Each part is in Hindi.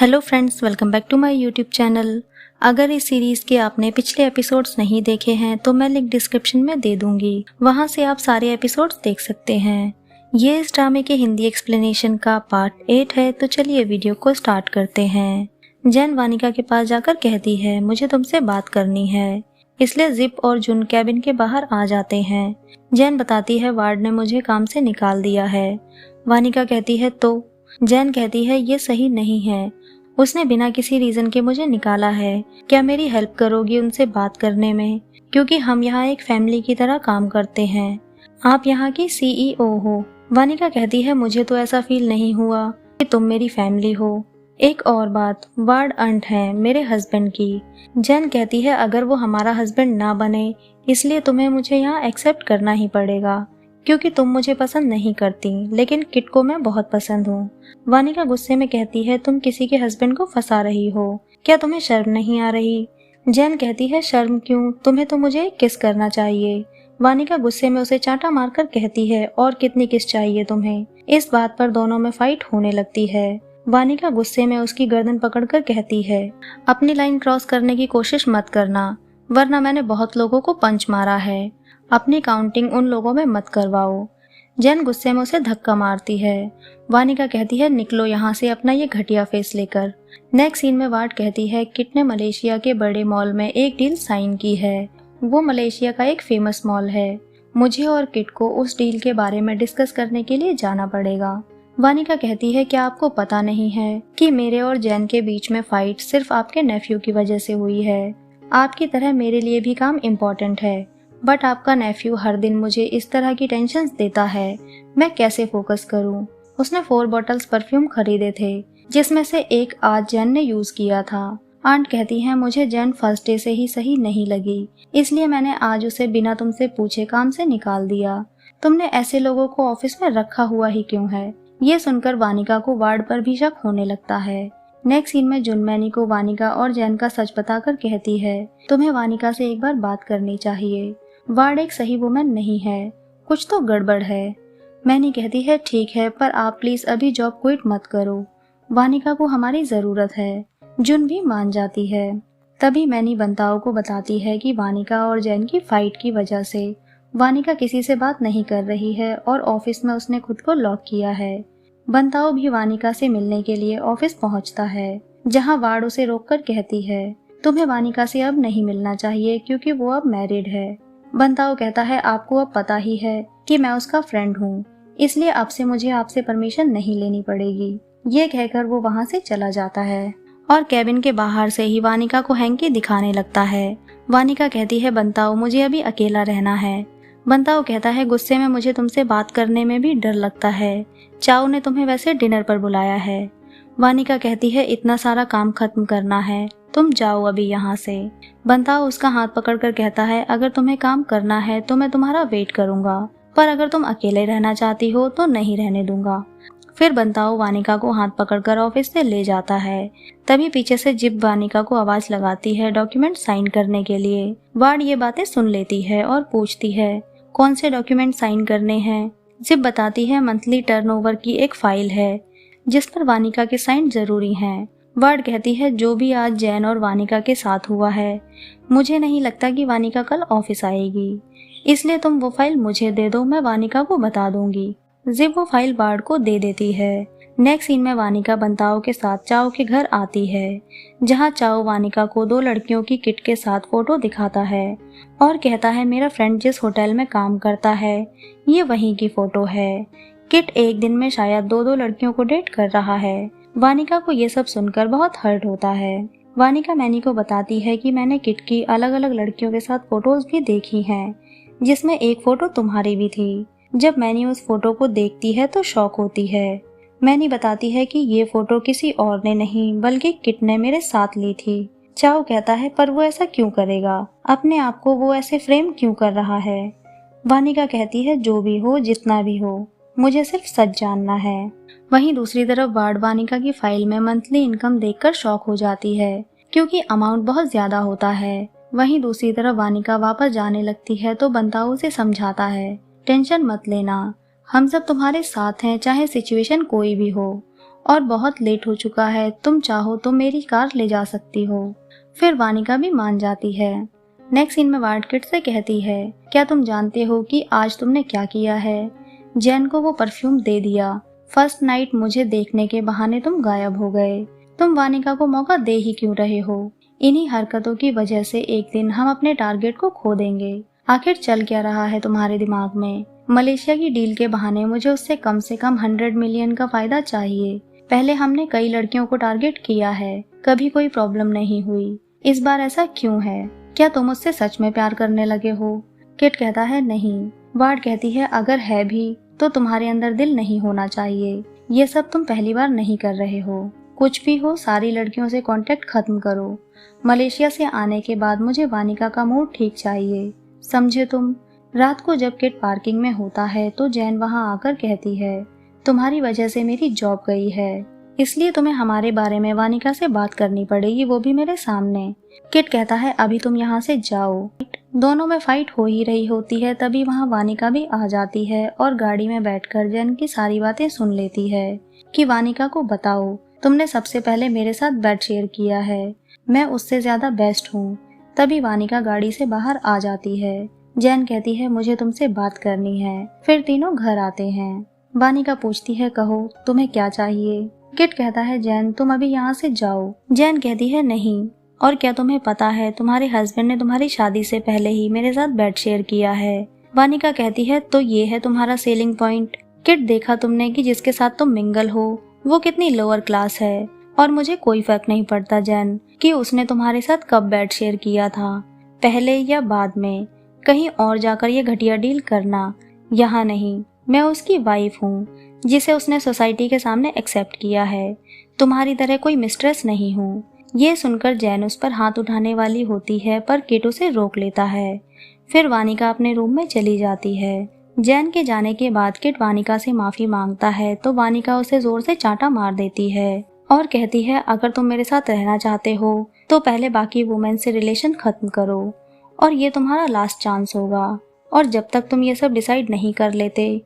Hello friends, welcome back to my YouTube channel. अगर इस सीरीज़ के आपने पिछले एपिसोड्स नहीं देखे हैं तो मैं लिंक डिस्क्रिप्शन में दे दूंगी, वहां से आप सारे एपिसोड्स देख सकते हैं। ये इस ड्रामे के हिंदी एक्सप्लेनेशन का पार्ट 8 है, तो चलिए वीडियो को स्टार्ट करते हैं। जैन वानिका के पास जाकर कहती है, मुझे तुमसे बात करनी है। इसलिए जिप और जुन कैबिन के बाहर आ जाते हैं। जैन बताती है, वार्ड ने मुझे काम से निकाल दिया है। वानिका कहती है तो जैन कहती है, ये सही नहीं है, उसने बिना किसी रीजन के मुझे निकाला है। क्या मेरी हेल्प करोगी उनसे बात करने में, क्योंकि हम यहाँ एक फैमिली की तरह काम करते हैं। आप यहाँ की सीईओ हो। वानिका कहती है, मुझे तो ऐसा फील नहीं हुआ कि तुम मेरी फैमिली हो। एक और बात, वार्ड अंट है मेरे हस्बैंड की। जैन कहती है, अगर वो हमारा हस्बैंड ना बने इसलिए तुम्हें मुझे यहाँ एक्सेप्ट करना ही पड़ेगा, क्योंकि तुम मुझे पसंद नहीं करती, लेकिन किट को मैं बहुत पसंद हूँ। वानिका गुस्से में कहती है, तुम किसी के हस्बैंड को फंसा रही हो, क्या तुम्हें शर्म नहीं आ रही? जैन कहती है, शर्म क्यों, तुम्हें तो मुझे किस करना चाहिए। वानिका गुस्से में उसे चांटा मारकर कहती है, और कितनी किस चाहिए तुम्हें? इस बात पर दोनों में फाइट होने लगती है। वानिका गुस्से में उसकी गर्दन पकड़कर कहती है, अपनी लाइन क्रॉस करने की कोशिश मत करना, वरना मैंने बहुत लोगों को पंच मारा है। अपनी काउंटिंग उन लोगों में मत करवाओ। जैन गुस्से में उसे धक्का मारती है। वानिका कहती है, निकलो यहाँ से अपना ये घटिया फेस लेकर। नेक्स्ट सीन में वार्ड कहती है, किट ने मलेशिया के बड़े मॉल में एक डील साइन की है। वो मलेशिया का एक फेमस मॉल है। मुझे और किट को उस डील के बारे में डिस्कस करने के लिए जाना पड़ेगा। वानिका कहती है, क्या आपको पता नहीं है कि मेरे और जैन के बीच में फाइट सिर्फ आपके नेफ्यू की वजह से हुई है। आपकी तरह मेरे लिए भी काम इम्पोर्टेंट है, बट आपका नेफ्यू हर दिन मुझे इस तरह की टेंशन देता है, मैं कैसे फोकस करूं? उसने 4 बॉटल्स परफ्यूम खरीदे थे, जिसमें से एक आज जैन ने यूज किया था। आंट कहती है, मुझे जैन फर्स्ट डे से ही सही नहीं लगी, इसलिए मैंने आज उसे बिना तुमसे पूछे काम से निकाल दिया। तुमने ऐसे लोगों को ऑफिस में रखा हुआ ही क्यों है? ये सुनकर वानिका को वार्ड पर भी शक होने लगता है। नेक्स्ट सीन में जुन मैनी को वानिका और जैन का सच बताकर कहती है, तुम्हें वानिका से एक बार बात करनी चाहिए। वार्ड एक सही वुमन नहीं है, कुछ तो गड़बड़ है। मैनी कहती है, ठीक है, पर आप प्लीज अभी जॉब क्विट मत करो, वानिका को हमारी जरूरत है। जुन भी मान जाती है। तभी मैनी बंताओ को बताती है कि वानिका और जैन की फाइट की वजह से वानिका किसी से बात नहीं कर रही है और ऑफिस में उसने खुद को लॉक किया है। बंताओ भी वानिका से मिलने के लिए ऑफिस पहुंचता है, जहां वार्ड उसे रोककर कहती है, तुम्हें वानिका से अब नहीं मिलना चाहिए, क्योंकि वो अब मैरिड है। बंताओ कहता है, आपको अब पता ही है कि मैं उसका फ्रेंड हूँ, इसलिए अब से मुझे आपसे परमिशन नहीं लेनी पड़ेगी। ये कहकर वो वहाँ से चला जाता है और कैबिन के बाहर से ही वानिका को हैंकी दिखाने लगता है। वानिका कहती है, बंताओ मुझे अभी अकेला रहना है। बंताओ कहता है, गुस्से में मुझे तुमसे बात करने में भी डर लगता है। चाओ ने तुम्हें वैसे डिनर पर बुलाया है। वानिका कहती है, इतना सारा काम खत्म करना है, तुम जाओ अभी यहाँ से। बंताओ उसका हाथ पकड़कर कहता है, अगर तुम्हें काम करना है तो मैं तुम्हारा वेट करूंगा, पर अगर तुम अकेले रहना चाहती हो तो नहीं रहने दूंगा। फिर बंताओ वानिका को हाथ पकड़कर ऑफिस से ले जाता है। तभी पीछे से जिप वानिका को आवाज लगाती है डॉक्यूमेंट साइन करने के लिए। वार्ड ये बातें सुन लेती है और पूछती है, कौन से डॉक्यूमेंट साइन करने हैं? जिप बताती है, मंथली टर्नओवर की एक फाइल है जिस पर वानिका के साइन जरूरी हैं। वार्ड कहती है, जो भी आज जैन और वानिका के साथ हुआ है, मुझे नहीं लगता कि वानिका कल ऑफिस आएगी, इसलिए तुम वो फाइल मुझे दे दो, मैं वानिका को बता दूंगी। जिप वो फाइल वार्ड को दे देती है। नेक्स्ट सीन में वानिका बंताओ के साथ चाओ के घर आती है, जहां चाओ वानिका को 2 लड़कियों की किट के साथ फोटो दिखाता है और कहता है, मेरा फ्रेंड जिस होटल में काम करता है ये वहीं की फोटो है। किट एक दिन में शायद 2-2 लड़कियों को डेट कर रहा है। वानिका को ये सब सुनकर बहुत हर्ट होता है। वानिका मैनी को बताती है कि मैंने किट की अलग अलग लड़कियों के साथ फोटोज भी देखी हैं, जिसमें एक फोटो तुम्हारी भी थी। जब मैनी उस फोटो को देखती है तो शॉक होती है। मैनी बताती है कि ये फोटो किसी और ने नहीं बल्कि किट ने मेरे साथ ली थी। चाओ कहता है, पर वो ऐसा क्यों करेगा, अपने आप को वो ऐसे फ्रेम क्यों कर रहा है? वानिका कहती है, जो भी हो जितना भी हो, मुझे सिर्फ सच जानना है। वहीं दूसरी तरफ वार्ड वानिका की फाइल में मंथली इनकम देखकर शॉक हो जाती है, क्योंकि अमाउंट बहुत ज्यादा होता है। वहीं दूसरी तरफ वानिका वापस जाने लगती है तो बंताओ उसे समझाता है, टेंशन मत लेना, हम सब तुम्हारे साथ हैं चाहे सिचुएशन कोई भी हो, और बहुत लेट हो चुका है, तुम चाहो तो मेरी कार ले जा सकती हो। फिर वानिका भी मान जाती है। नेक्स्ट सीन में वार्ड किट से कहती है, क्या तुम जानते हो कि आज तुमने क्या किया है? जैन को वो परफ्यूम दे दिया। फर्स्ट नाइट मुझे देखने के बहाने तुम गायब हो गए। तुम वानिका को मौका दे ही क्यों रहे हो? इन्हीं हरकतों की वजह से एक दिन हम अपने टारगेट को खो देंगे। आखिर चल क्या रहा है तुम्हारे दिमाग में? मलेशिया की डील के बहाने मुझे उससे कम 100 मिलियन का फायदा चाहिए। पहले हमने कई लड़कियों को टारगेट किया है, कभी कोई प्रॉब्लम नहीं हुई। इस बार ऐसा क्यों है? क्या तुम उससे सच में प्यार करने लगे हो? किट कहता है नहीं। वार्ड कहती है, अगर है भी तो तुम्हारे अंदर दिल नहीं होना चाहिए। ये सब तुम पहली बार नहीं कर रहे हो। कुछ भी हो, सारी लड़कियों से कांटेक्ट खत्म करो। मलेशिया से आने के बाद मुझे वानिका का मूड ठीक चाहिए, समझे तुम? रात को जब किट पार्किंग में होता है तो जैन वहां आकर कहती है, तुम्हारी वजह से मेरी जॉब गई है, इसलिए तुम्हें हमारे बारे में वानिका से बात करनी पड़ेगी, वो भी मेरे सामने। किट कहता है, अभी तुम यहाँ से जाओ। दोनों में फाइट हो ही रही होती है, तभी वहाँ वानिका भी आ जाती है और गाड़ी में बैठकर जैन की सारी बातें सुन लेती है कि वानिका को बताओ, तुमने सबसे पहले मेरे साथ बेड शेयर किया है, मैं उससे ज्यादा बेस्ट हूँ। तभी वानिका गाड़ी से बाहर आ जाती है। जैन कहती है, मुझे तुमसे बात करनी है। फिर तीनों घर आते हैं। वानिका पूछती है, कहो तुम्हें क्या चाहिए? किट कहता है, जैन तुम अभी यहाँ से जाओ। जैन कहती है, नहीं, और क्या तुम्हें पता है तुम्हारे हस्बैंड ने तुम्हारी शादी से पहले ही मेरे साथ बेड शेयर किया है। वानिका कहती है, तो ये है तुम्हारा सेलिंग पॉइंट? किट, देखा तुमने कि जिसके साथ तुम मिंगल हो वो कितनी लोअर क्लास है, और मुझे कोई फर्क नहीं पड़ता जैन कि उसने तुम्हारे साथ कब बेड शेयर किया था, पहले या बाद में। कहीं और जाकर ये घटिया डील करना, यहाँ नहीं। मैं उसकी वाइफ हूँ जिसे उसने सोसाइटी के सामने एक्सेप्ट किया है, तुम्हारी तरह कोई मिस्ट्रेस नहीं हूँ। ये सुनकर जैन उस पर हाथ उठाने वाली होती है, पर किट उसे रोक लेता है। फिर वानिका अपने रूम में चली जाती है। जैन के जाने के बाद किट वानिका से माफी मांगता है तो वानिका उसे जोर से चांटा मार देती है और कहती है, अगर तुम मेरे साथ रहना चाहते हो तो पहले बाकी वुमेन से रिलेशन खत्म करो, और ये तुम्हारा लास्ट चांस होगा, और जब तक तुम ये सब डिसाइड नहीं कर लेते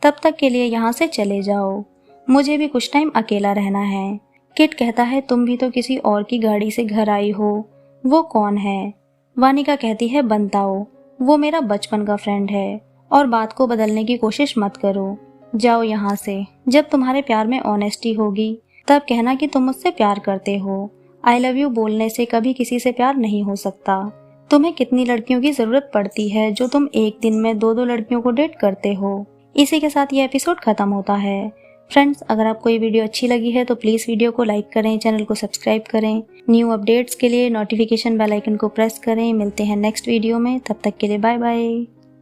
तब तक के लिए यहाँ से चले जाओ, मुझे भी कुछ टाइम अकेला रहना है। किट कहता है, तुम भी तो किसी और की गाड़ी से घर आई हो, वो कौन है? वानिका कहती है, बनताओ, वो मेरा बचपन का फ्रेंड है, और बात को बदलने की कोशिश मत करो, जाओ यहाँ से। जब तुम्हारे प्यार में ऑनेस्टी होगी तब कहना कि तुम मुझसे प्यार करते हो। आई लव यू बोलने से कभी किसी से प्यार नहीं हो सकता। तुम्हें कितनी लड़कियों की जरूरत पड़ती है जो तुम एक दिन में 2-2 लड़कियों को डेट करते हो। इसी के साथ ये एपिसोड खत्म होता है। फ्रेंड्स, अगर आपको ये वीडियो अच्छी लगी है तो प्लीज़ वीडियो को लाइक करें, चैनल को सब्सक्राइब करें। न्यू अपडेट्स के लिए नोटिफिकेशन बेल आइकन को प्रेस करें। मिलते हैं नेक्स्ट वीडियो में, तब तक के लिए बाय बाय।